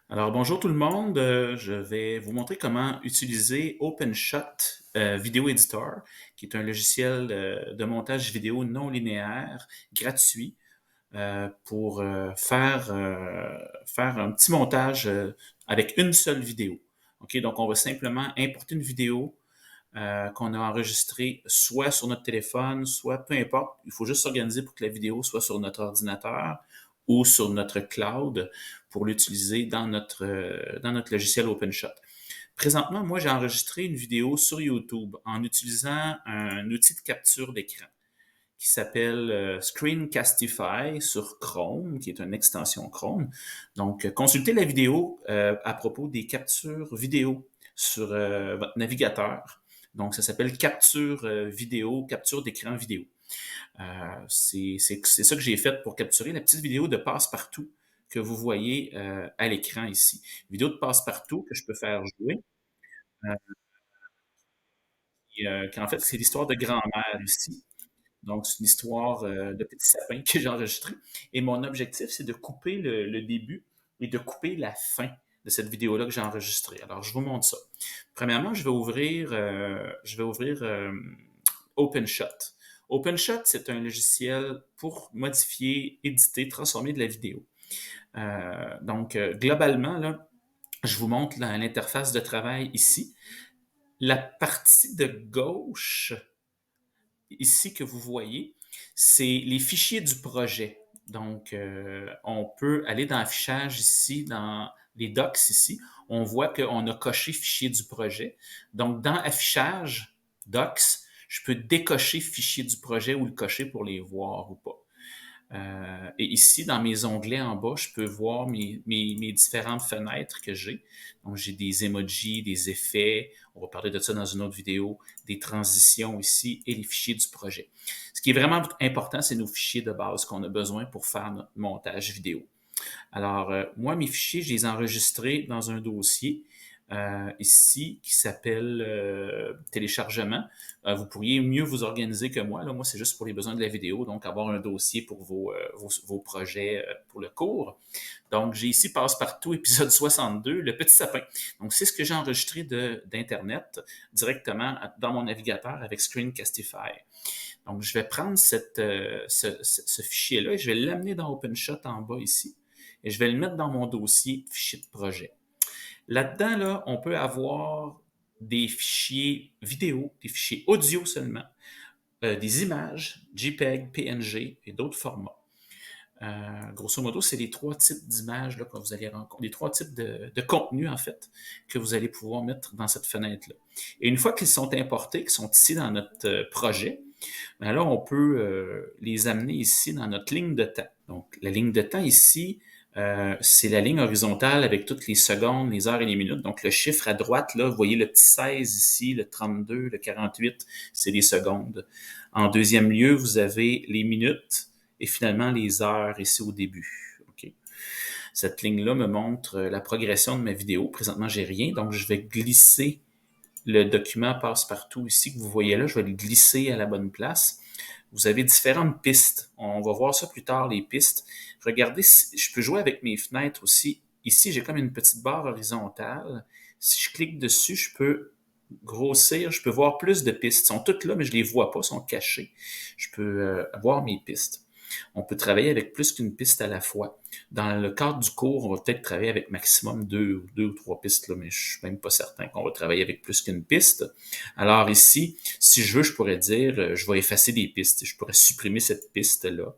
Alors bonjour tout le monde, je vais vous montrer comment utiliser OpenShot Video Editor, qui est un logiciel de montage vidéo non linéaire gratuit pour faire un petit montage avec une seule vidéo. OK, donc on va simplement importer une vidéo qu'on a enregistrée soit sur notre téléphone, soit peu importe. Il faut juste s'organiser pour que la vidéo soit sur notre ordinateur ou sur notre cloud pour l'utiliser dans notre logiciel OpenShot. Présentement, moi, j'ai enregistré une vidéo sur YouTube en utilisant un outil de capture d'écran qui s'appelle Screencastify sur Chrome, qui est une extension Chrome. Donc, consultez la vidéo à propos des captures vidéo sur votre navigateur. Donc, ça s'appelle capture vidéo, capture d'écran vidéo. C'est ça que j'ai fait pour capturer la petite vidéo de passe-partout que vous voyez à l'écran ici. Vidéo de passe-partout que je peux faire jouer. Euh, en fait, c'est l'histoire de grand-mère ici. Donc, c'est une histoire de petit sapin que j'ai enregistré. Et mon objectif, c'est de couper le début et de couper la fin de cette vidéo-là que j'ai enregistrée. Alors, je vous montre ça. Premièrement, je vais ouvrir OpenShot. OpenShot, c'est un logiciel pour modifier, éditer, transformer de la vidéo. Globalement, là, je vous montre l'interface de travail ici. La partie de gauche ici que vous voyez, c'est les fichiers du projet. Donc, on peut aller dans Affichage ici, dans les docs ici. On voit qu'on a coché Fichier du projet. Donc, dans Affichage, Docs, je peux décocher Fichier du projet ou le cocher pour les voir ou pas. Et ici, dans mes onglets en bas, je peux voir mes différentes fenêtres que j'ai. Donc, j'ai des emojis, des effets. On va parler de ça dans une autre vidéo. Des transitions ici et les fichiers du projet. Ce qui est vraiment important, c'est nos fichiers de base qu'on a besoin pour faire notre montage vidéo. Alors, moi, mes fichiers, je les ai enregistrés dans un dossier ici qui s'appelle téléchargement. Vous pourriez mieux vous organiser que moi. Là. Moi, c'est juste pour les besoins de la vidéo, donc avoir un dossier pour vos projets pour le cours. Donc, j'ai ici Passe-Partout, épisode 62, Le Petit Sapin. Donc, c'est ce que j'ai enregistré d'Internet directement dans mon navigateur avec Screencastify. Donc, je vais prendre ce fichier-là et je vais l'amener dans OpenShot en bas ici. Et je vais le mettre dans mon dossier fichier de projet. Là-dedans, là, on peut avoir des fichiers vidéo, des fichiers audio seulement, des images, JPEG, PNG et d'autres formats. Grosso modo, c'est les trois types d'images que vous allez rencontrer, les trois types de contenu, en fait, que vous allez pouvoir mettre dans cette fenêtre-là. Et une fois qu'ils sont importés, qu'ils sont ici dans notre projet, ben là, on peut les amener ici dans notre ligne de temps. Donc, la ligne de temps ici, c'est la ligne horizontale avec toutes les secondes, les heures et les minutes. Donc, le chiffre à droite, là, vous voyez le petit 16 ici, le 32, le 48, c'est les secondes. En deuxième lieu, vous avez les minutes et finalement les heures ici au début. Okay. Cette ligne-là me montre la progression de ma vidéo. Présentement, j'ai rien, donc je vais glisser le document passe-partout ici que vous voyez là. Je vais le glisser à la bonne place. Vous avez différentes pistes. On va voir ça plus tard, les pistes. Regardez, je peux jouer avec mes fenêtres aussi. Ici, j'ai comme une petite barre horizontale. Si je clique dessus, je peux grossir, je peux voir plus de pistes. Elles sont toutes là, mais je les vois pas, elles sont cachées. Je peux voir mes pistes. On peut travailler avec plus qu'une piste à la fois. Dans le cadre du cours, on va peut-être travailler avec maximum deux ou trois pistes, là, mais je suis même pas certain qu'on va travailler avec plus qu'une piste. Alors ici, si je veux, je pourrais dire, je vais effacer des pistes. Je pourrais supprimer cette piste-là,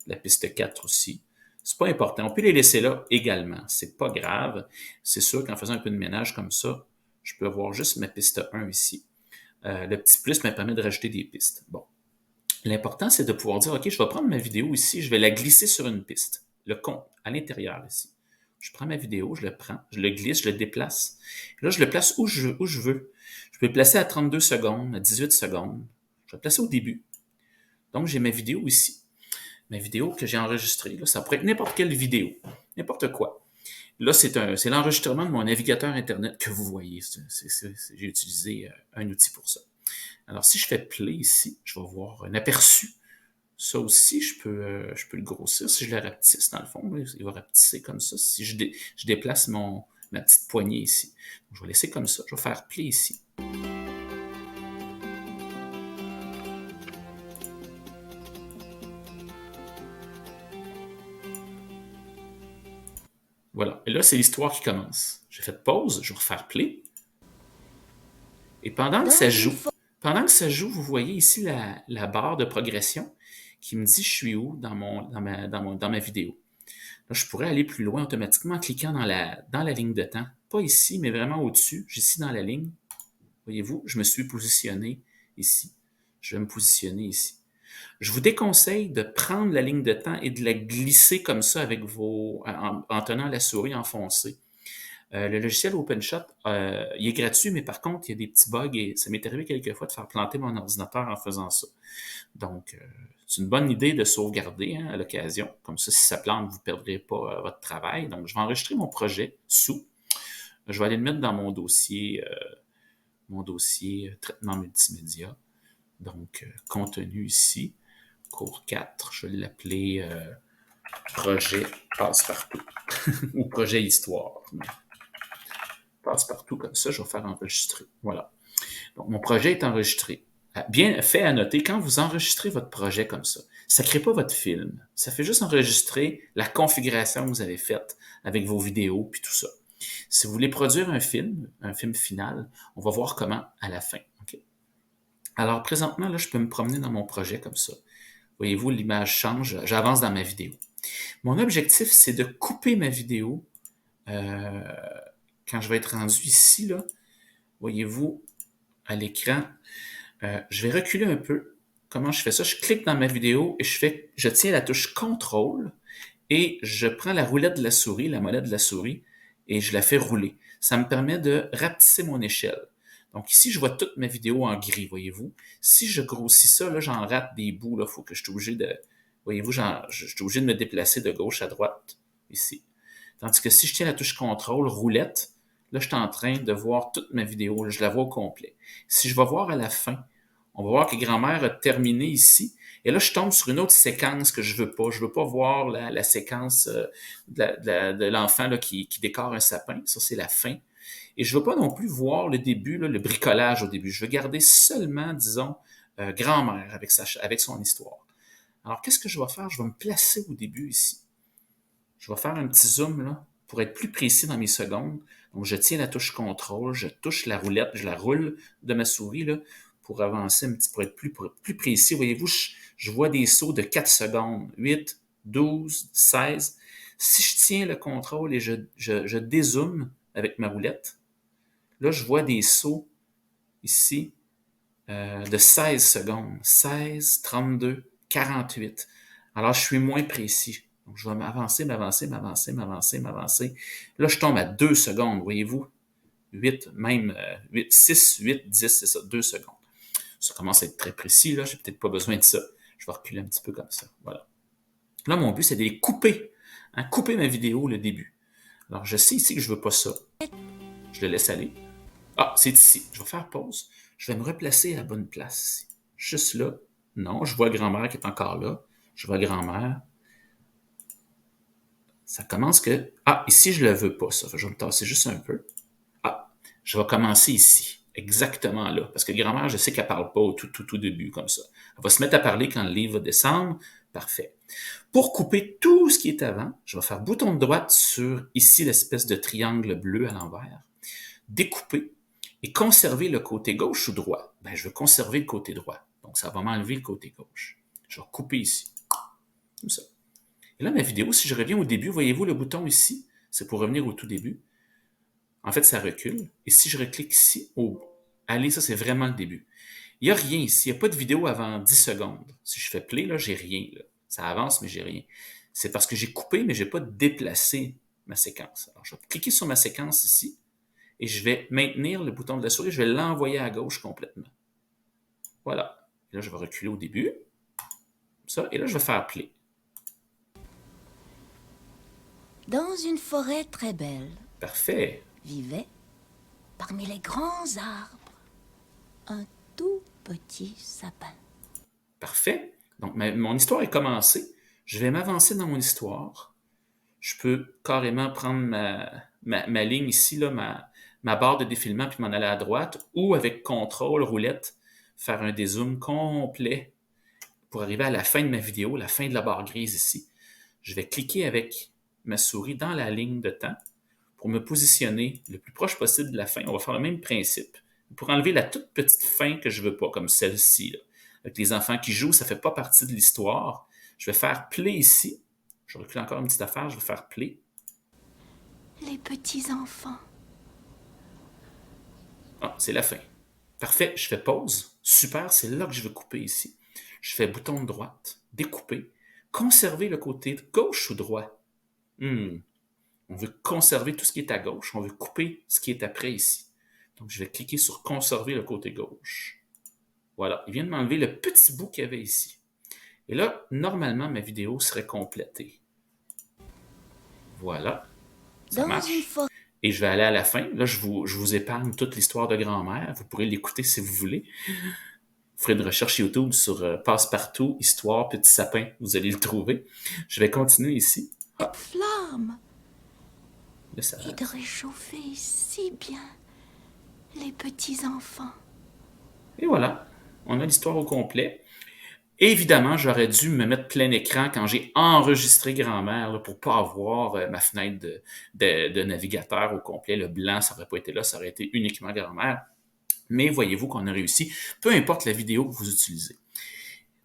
la piste 4 aussi. C'est pas important. On peut les laisser là également. C'est pas grave. C'est sûr qu'en faisant un peu de ménage comme ça, je peux avoir juste ma piste 1 ici. Le petit plus me permet de rajouter des pistes. Bon. L'important, c'est de pouvoir dire, OK, je vais prendre ma vidéo ici, je vais la glisser sur une piste, le compte, à l'intérieur ici. Je prends ma vidéo, je le prends, je le glisse, je le déplace. Là, je le place où je veux. Je peux le placer à 32 secondes, à 18 secondes. Je vais le placer au début. Donc, j'ai ma vidéo ici. Ma vidéo que j'ai enregistrée. Là, ça pourrait être n'importe quelle vidéo, n'importe quoi. Là, c'est l'enregistrement de mon navigateur Internet que vous voyez. J'ai utilisé un outil pour ça. Alors, si je fais play ici, je vais voir un aperçu Ça aussi, je peux le grossir. Si je le rapetisse, dans le fond, là, il va rapetisser comme ça. Si je déplace ma petite poignée ici. Je vais laisser comme ça. Je vais faire pli ici. Voilà. Et là, c'est l'histoire qui commence. J'ai fait pause, je vais refaire play. Et pendant que ça joue, vous voyez ici la barre de progression qui me dit je suis où dans ma vidéo. Là, je pourrais aller plus loin automatiquement en cliquant dans la ligne de temps. Pas ici, mais vraiment au-dessus. Ici dans la ligne. Voyez-vous, je me suis positionné ici. Je vais me positionner ici. Je vous déconseille de prendre la ligne de temps et de la glisser comme ça avec en tenant la souris enfoncée. Le logiciel OpenShot, il est gratuit, mais par contre, il y a des petits bugs et ça m'est arrivé quelquefois de faire planter mon ordinateur en faisant ça. Donc, c'est une bonne idée de sauvegarder à l'occasion. Comme ça, si ça plante, vous ne perdrez pas votre travail. Donc, je vais enregistrer mon projet sous. Je vais aller le mettre dans mon dossier traitement multimédia. Donc, contenu ici, cours 4, je vais l'appeler projet passe-partout ou projet histoire. Passe-partout comme ça, je vais faire enregistrer. Voilà. Donc, mon projet est enregistré. Bien fait à noter, quand vous enregistrez votre projet comme ça ne crée pas votre film. Ça fait juste enregistrer la configuration que vous avez faite avec vos vidéos puis tout ça. Si vous voulez produire un film final, on va voir comment à la fin. Okay? Alors, présentement, là, je peux me promener dans mon projet comme ça. Voyez-vous, l'image change, j'avance dans ma vidéo. Mon objectif, c'est de couper ma vidéo quand je vais être rendu ici, là. Voyez-vous, à l'écran, je vais reculer un peu. Comment je fais ça? Je clique dans ma vidéo et je tiens la touche CTRL et je prends la roulette de la souris, la molette de la souris, et je la fais rouler. Ça me permet de rapetisser mon échelle. Donc ici, je vois toute ma vidéo en gris, voyez-vous. Si je grossis ça, là, j'en rate des bouts, là, faut que je suis obligé de... Voyez-vous, je suis obligé de me déplacer de gauche à droite, ici. Tandis que si je tiens la touche CTRL, roulette, là, je suis en train de voir toute ma vidéo, là, je la vois au complet. Si je vais voir à la fin, on va voir que grand-mère a terminé ici, et là, je tombe sur une autre séquence que je veux pas. Je veux pas voir la séquence de l'enfant là, qui décore un sapin. Ça, c'est la fin. Et je veux pas non plus voir le début, là, le bricolage au début. Je veux garder seulement, disons, grand-mère avec son histoire. Alors, qu'est-ce que je vais faire? Je vais me placer au début ici. Je vais faire un petit zoom là pour être plus précis dans mes secondes. Donc, je tiens la touche CTRL, je touche la roulette, je la roule de ma souris là, pour avancer un petit, pour être plus précis. Voyez-vous, je vois des sauts de 4 secondes, 8, 12, 16. Si je tiens le contrôle et je dézoome avec ma roulette, là, je vois des sauts ici de 16 secondes. 16, 32, 48. Alors, je suis moins précis. Donc, je vais m'avancer. Là, je tombe à 2 secondes, voyez-vous? 8, même 8, 6, 8, 10, c'est ça, 2 secondes. Ça commence à être très précis, là. J'ai peut-être pas besoin de ça. Je vais reculer un petit peu comme ça. Voilà. Là, mon but, c'est de les couper. Hein, couper ma vidéo, le début. Alors, je sais ici que je veux pas ça. Je le laisse aller. Ah, c'est ici. Je vais faire pause. Je vais me replacer à la bonne place. Juste là. Non, je vois grand-mère qui est encore là. Je vois grand-mère. Ça commence que... Ah, ici, je le veux pas, ça. Je vais me tasser juste un peu. Ah, je vais commencer ici. Exactement là. Parce que grand-mère, je sais qu'elle parle pas au tout début, comme ça. Elle va se mettre à parler quand le livre va descendre. Parfait. Pour couper tout ce qui est avant, je vais faire bouton de droite sur, ici, l'espèce de triangle bleu à l'envers. Découper et conserver le côté gauche ou droit. Ben, je veux conserver le côté droit. Donc, ça va m'enlever le côté gauche. Je vais couper ici. Comme ça. Et là, ma vidéo, si je reviens au début, voyez-vous le bouton ici? C'est pour revenir au tout début. En fait, ça recule. Et si je reclique ici, allez, ça, c'est vraiment le début. Il n'y a rien ici. Il n'y a pas de vidéo avant 10 secondes. Si je fais play, là, j'ai rien. Là. Ça avance, mais j'ai rien. C'est parce que j'ai coupé, mais je n'ai pas déplacé ma séquence. Alors, je vais cliquer sur ma séquence ici et je vais maintenir le bouton de la souris. Je vais l'envoyer à gauche complètement. Voilà. Et là, je vais reculer au début. Comme ça. Et là, je vais faire play. Dans une forêt très belle, Parfait. vivait, parmi les grands arbres, un tout petit sapin. Parfait. Donc, mon histoire est commencée. Je vais m'avancer dans mon histoire. Je peux carrément prendre ma ligne ici, là, ma barre de défilement, puis m'en aller à droite, ou avec contrôle, roulette, faire un dézoom complet pour arriver à la fin de ma vidéo, la fin de la barre grise ici. Je vais cliquer avec ma souris dans la ligne de temps pour me positionner le plus proche possible de la fin. On va faire le même principe. Pour enlever la toute petite fin que je veux pas, comme celle-ci, là. Avec les enfants qui jouent, ça fait pas partie de l'histoire. Je vais faire play ici. Je recule encore une petite affaire, je vais faire play. Les petits enfants. Ah, c'est la fin. Parfait, je fais pause. Super, c'est là que je veux couper ici. Je fais bouton de droite, découper, conserver le côté gauche ou droit. On veut conserver tout ce qui est à gauche, on veut couper ce qui est après ici. Donc, je vais cliquer sur conserver le côté gauche. Voilà, il vient de m'enlever le petit bout qu'il y avait ici. Et là, normalement, ma vidéo serait complétée. Voilà, ça Dans marche. une forêt. Et je vais aller à la fin. Là, je vous épargne toute l'histoire de grand-mère. Vous pourrez l'écouter si vous voulez. Vous ferez une recherche YouTube sur Passe-Partout, Histoire, Petit Sapin. Vous allez le trouver. Je vais continuer ici. Ah. Flamme. Là, ça... Et de réchauffer si bien les petits enfants. Et voilà, on a l'histoire au complet. Évidemment, j'aurais dû me mettre plein écran quand j'ai enregistré grand-mère là, pour pas avoir ma fenêtre de navigateur au complet. Le blanc, ça n'aurait pas été là, ça aurait été uniquement grand-mère. Mais voyez-vous qu'on a réussi, peu importe la vidéo que vous utilisez.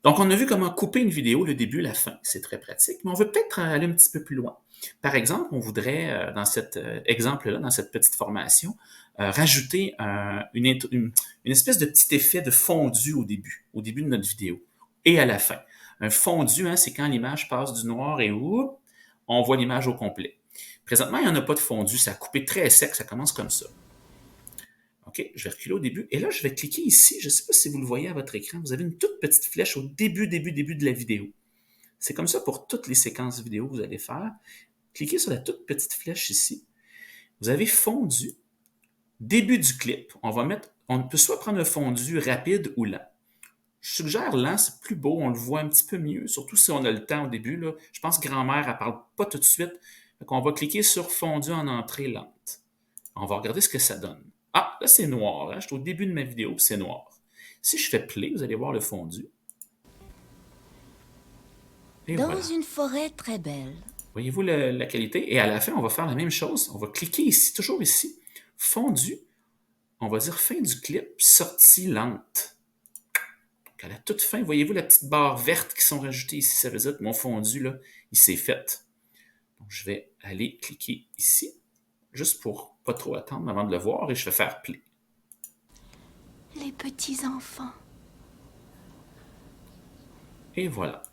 Donc, on a vu comment couper une vidéo, le début, la fin. C'est très pratique, mais on veut peut-être aller un petit peu plus loin. Par exemple, on voudrait, dans cet exemple-là, dans cette petite formation, rajouter une espèce de petit effet de fondu au début de notre vidéo et à la fin. Un fondu, hein, c'est quand l'image passe du noir et on voit l'image au complet. Présentement, il n'y en a pas de fondu, ça a coupé très sec, ça commence comme ça. OK, je vais reculer au début. Et là, je vais cliquer ici. Je ne sais pas si vous le voyez à votre écran. Vous avez une toute petite flèche au début de la vidéo. C'est comme ça pour toutes les séquences vidéo que vous allez faire. Cliquez sur la toute petite flèche ici. Vous avez fondu. Début du clip. On peut soit prendre un fondu rapide ou lent. Je suggère lent, c'est plus beau, on le voit un petit peu mieux, surtout si on a le temps au début. Là. Je pense que grand-mère, elle parle pas tout de suite. Donc, on va cliquer sur fondu en entrée lente. On va regarder ce que ça donne. Ah, là, c'est noir. Hein? Je suis au début de ma vidéo, c'est noir. Si je fais play, vous allez voir le fondu. Et Dans voilà. une forêt très belle. Voyez-vous la qualité? Et à la fin, on va faire la même chose. On va cliquer ici, toujours ici. Fondu. On va dire fin du clip, sortie lente. Donc à la toute fin, voyez-vous la petite barre verte qui sont rajoutées ici? Ça veut dire que mon fondu, là, il s'est fait. Donc, je vais aller cliquer ici, juste pour pas trop attendre avant de le voir, et je vais faire play. Les petits enfants. Et voilà.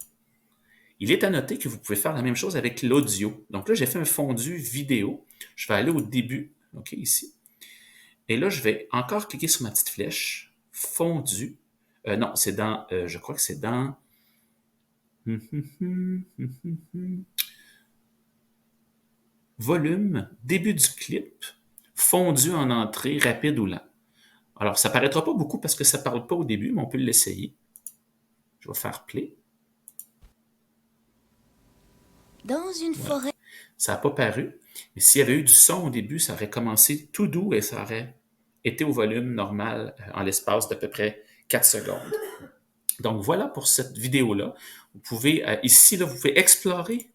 Il est à noter que vous pouvez faire la même chose avec l'audio. Donc là, j'ai fait un fondu vidéo. Je vais aller au début, OK, ici. Et là, je vais encore cliquer sur ma petite flèche. Fondu. Non, c'est dans, je crois que c'est dans... Volume, début du clip, fondu en entrée, rapide ou lent. Alors, ça paraîtra pas beaucoup parce que ça parle pas au début, mais on peut l'essayer. Je vais faire play. Dans une forêt. Ça n'a pas paru, mais s'il y avait eu du son au début, ça aurait commencé tout doux et ça aurait été au volume normal en l'espace d'à peu près 4 secondes. Donc voilà pour cette vidéo-là. Vous pouvez, ici, là, vous pouvez explorer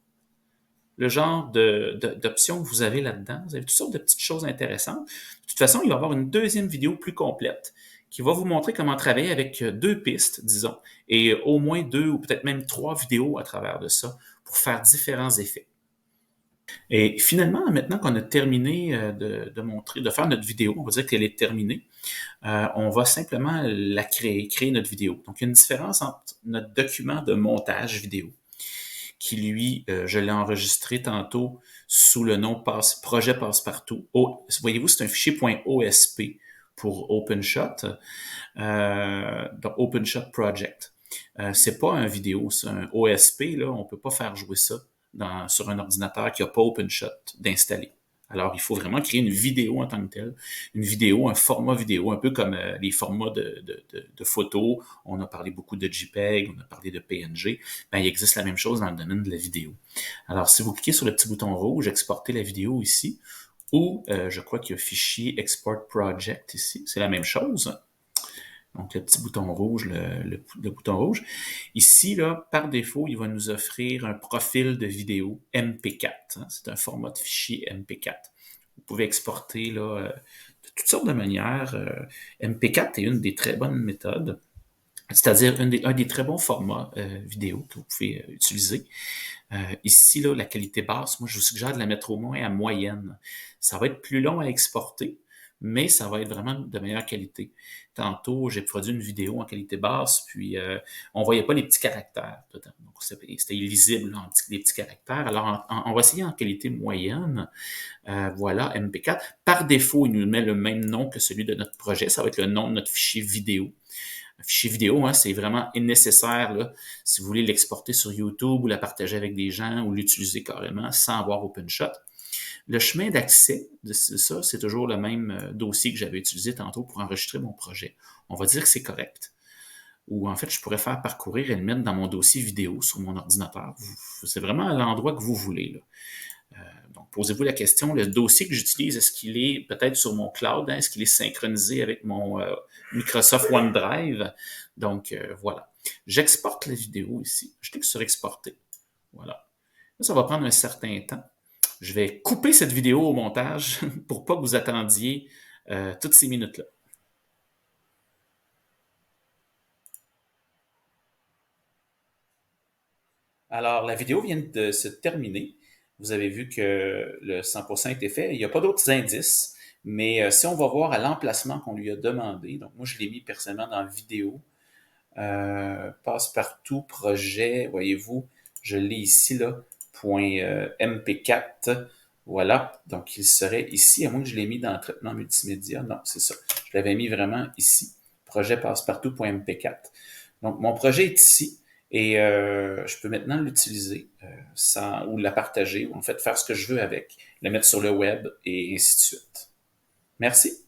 le genre d'options que vous avez là-dedans. Vous avez toutes sortes de petites choses intéressantes. De toute façon, il va y avoir une deuxième vidéo plus complète qui va vous montrer comment travailler avec 2 pistes, disons, et au moins 2 ou peut-être même 3 vidéos à travers de ça pour faire différents effets. Et finalement, maintenant qu'on a terminé de faire notre vidéo, on va dire qu'elle est terminée, on va simplement la créer notre vidéo. Donc, il y a une différence entre notre document de montage vidéo, qui lui, je l'ai enregistré tantôt sous le nom Projet Passe-Partout. Voyez-vous, c'est un fichier .osp pour OpenShot, donc OpenShot Project. C'est pas un vidéo, c'est un OSP, là, on peut pas faire jouer ça sur un ordinateur qui n'a pas OpenShot d'installer. Alors, il faut vraiment créer une vidéo en tant que telle, une vidéo, un format vidéo, un peu comme les formats de photos. On a parlé beaucoup de JPEG, on a parlé de PNG. Ben, il existe la même chose dans le domaine de la vidéo. Alors, si vous cliquez sur le petit bouton rouge, exporter la vidéo ici, ou je crois qu'il y a fichier Export Project ici, c'est la même chose. Donc, le petit bouton rouge, le bouton rouge. Ici, là, par défaut, il va nous offrir un profil de vidéo MP4. Hein. C'est un format de fichier MP4. Vous pouvez exporter là, de toutes sortes de manières. MP4 est une des très bonnes méthodes, c'est-à-dire un des très bons formats vidéo que vous pouvez utiliser. Ici, là, la qualité basse, moi, je vous suggère de la mettre au moins à moyenne. Ça va être plus long à exporter, mais ça va être vraiment de meilleure qualité. Tantôt, j'ai produit une vidéo en qualité basse, puis on voyait pas les petits caractères dedans. Donc, c'était illisible, là, les petits caractères. Alors, on va essayer en qualité moyenne. Voilà, MP4. Par défaut, il nous met le même nom que celui de notre projet. Ça va être le nom de notre fichier vidéo. Un fichier vidéo, hein, c'est vraiment nécessaire là, si vous voulez l'exporter sur YouTube ou la partager avec des gens ou l'utiliser carrément sans avoir OpenShot. Le chemin d'accès de ça, c'est toujours le même dossier que j'avais utilisé tantôt pour enregistrer mon projet. On va dire que c'est correct. Ou en fait, je pourrais faire parcourir et le mettre dans mon dossier vidéo sur mon ordinateur. C'est vraiment à l'endroit que vous voulez. Là. Donc, posez-vous la question, le dossier que j'utilise, est-ce qu'il est peut-être sur mon cloud? Hein? Est-ce qu'il est synchronisé avec mon Microsoft OneDrive? Donc, voilà. J'exporte la vidéo ici. Je clique sur exporter. Voilà. Là, ça va prendre un certain temps. Je vais couper cette vidéo au montage pour pas que vous attendiez toutes ces minutes-là. Alors, la vidéo vient de se terminer. Vous avez vu que le 100% a été fait. Il n'y a pas d'autres indices, mais si on va voir à l'emplacement qu'on lui a demandé, donc moi je l'ai mis personnellement dans vidéo, passe-partout, projet, voyez-vous, je l'ai ici là, .mp4, voilà, donc il serait ici, à moins que je l'ai mis dans le traitement multimédia, non, c'est ça, je l'avais mis vraiment ici, projet passe-partout.mp4. Donc mon projet est ici, et je peux maintenant l'utiliser ou la partager, ou en fait faire ce que je veux avec, le mettre sur le web, et ainsi de suite. Merci.